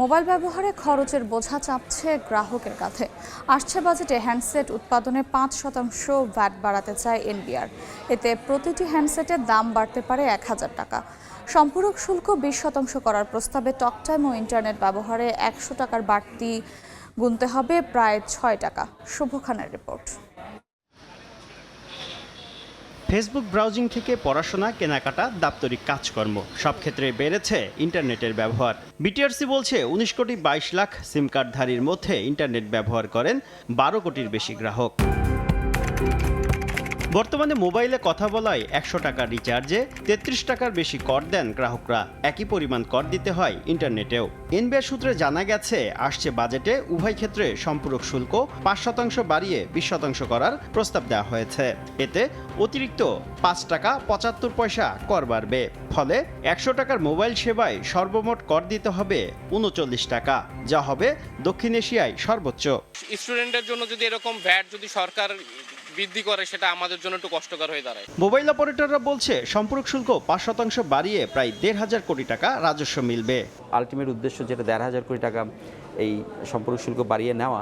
Mobile ব্যবহারে খরচের বোঝা চাপছে গ্রাহকের কাঁধে। আসছে বাজেটে হ্যান্ডসেট উৎপাদনে ৫% ভ্যাট বাড়াতে চায় এনবিআর। এতে প্রতিটি হ্যান্ডসেটের দাম বাড়তে পারে ১,০০০ টাকা। সম্পূরক শুল্ক ২০% করার প্রস্তাবে টকটাইম ও ইন্টারনেট ব্যবহারে ১০০ টাকার বাড়তি গুনতে হবে প্রায় ৬ টাকা। শুভ খানের রিপোর্ট। ফেসবুক ব্রাউজিং থেকে পড়াশোনা, কেনাকাটা, দাপ্তরিক কাজকর্ম সব ক্ষেত্রে বেড়েছে ইন্টারনেটের ব্যবহার। বিটিআরসি বলছে ১৯ কোটি ২২ লাখ সিম কার্ডধারীর মধ্যে ইন্টারনেট ব্যবহার করেন ১২ কোটির বেশি গ্রাহক। বর্তমানে মোবাইলে কথা বলায় ১০০ টাকার রিচার্জে ৩৩ টাকার বেশি কর দেন গ্রাহকরা। একই পরিমাণ কর দিতে হয় ইন্টারনেটেও। এনবিআর সূত্রে জানা গেছে, আসছে বাজেটে উভয় ক্ষেত্রে সম্পূরক শুল্ক ৫% বাড়িয়ে ২০% করার প্রস্তাব দেওয়া হয়েছে। এতে অতিরিক্ত ৫ টাকা ৭৫ পয়সা কর বাড়বে। ফলে ১০০ টাকার মোবাইল সেবায় সর্বমোট কর দিতে হবে ৩৯ টাকা, যা হবে দক্ষিণ এশিয়ায় সর্বোচ্চ। স্টুডেন্টের জন্য যদি এরকম ভ্যাট যদি সরকার বৃদ্ধি করে, সেটা আমাদের জন্য একটু কষ্টকর হয়ে দাঁড়ায়। মোবাইল অপারেটররা বলছে সম্পূরক শুল্ক ৫% বাড়িয়ে প্রায় ১,৫০০ কোটি টাকা রাজস্ব মিলবে। আলটিমেট উদ্দেশ্য যেটা ১,৫০০ কোটি টাকা এই সম্পূরক শুল্ক বাড়িয়ে নেওয়া,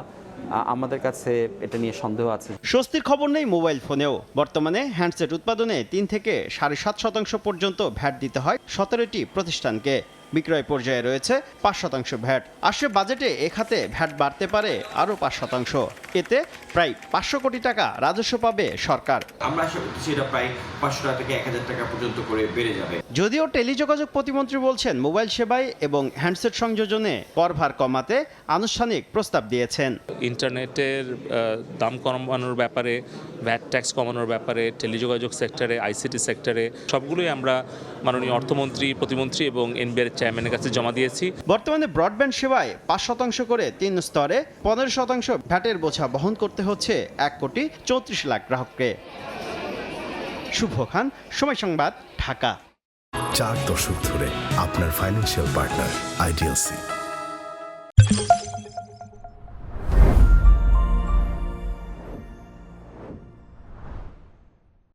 আমাদের কাছে এটা নিয়ে সন্দেহ আছে। স্বস্তির খবর নেই মোবাইল ফোনেও। বর্তমানে হ্যান্ডসেট উৎপাদনে ৩ থেকে ৭.৫% পর্যন্ত ভ্যাট দিতে হয় ১৭টি প্রতিষ্ঠানকে। বিক্রয় পর্যায়ে রয়েছে ৫% ভ্যাট। আসছে বাজেটে এ খাতে ভ্যাট বাড়তে পারে আরও ৫%। এতে প্রায় ৫০০ কোটি টাকা রাজস্ব পাবে সরকার। আমরা আশা করছি এটা প্রায় ৫০০ টাকা থেকে ১,০০০ টাকা পর্যন্ত করে বেড়ে যাবে। যদিও টেলিযোগাযোগ প্রতিমন্ত্রী বলছেন, মোবাইল সেবায় এবং হ্যান্ডসেট সংযোজনে করভার কমাতে আনুষ্ঠানিক প্রস্তাব দিয়েছেন। ইন্টারনেটের দাম কমানোর ব্যাপারে, ভ্যাট ট্যাক্স কমানোর ব্যাপারে, টেলিযোগাযোগ সেক্টরে, আইসিটি সেক্টরে সবগুলোই আমরা মাননীয় অর্থমন্ত্রী, প্রতিমন্ত্রী এবং এনবিআর চেয়ারম্যানের কাছে জমা দিয়েছি। বর্তমানে ব্রডব্যান্ড সেবায় ৫% করে ৩ স্তরে ১৫% ভ্যাটের বোঝা বহন করতে হচ্ছে ১,৩৪ লাখ গ্রাহককে। শুভ খান, সময় সংবাদ, ঢাকা। 4 দশক ধরে আপনার ফাইন্যান্সিয়াল পার্টনার আইডিএলসি।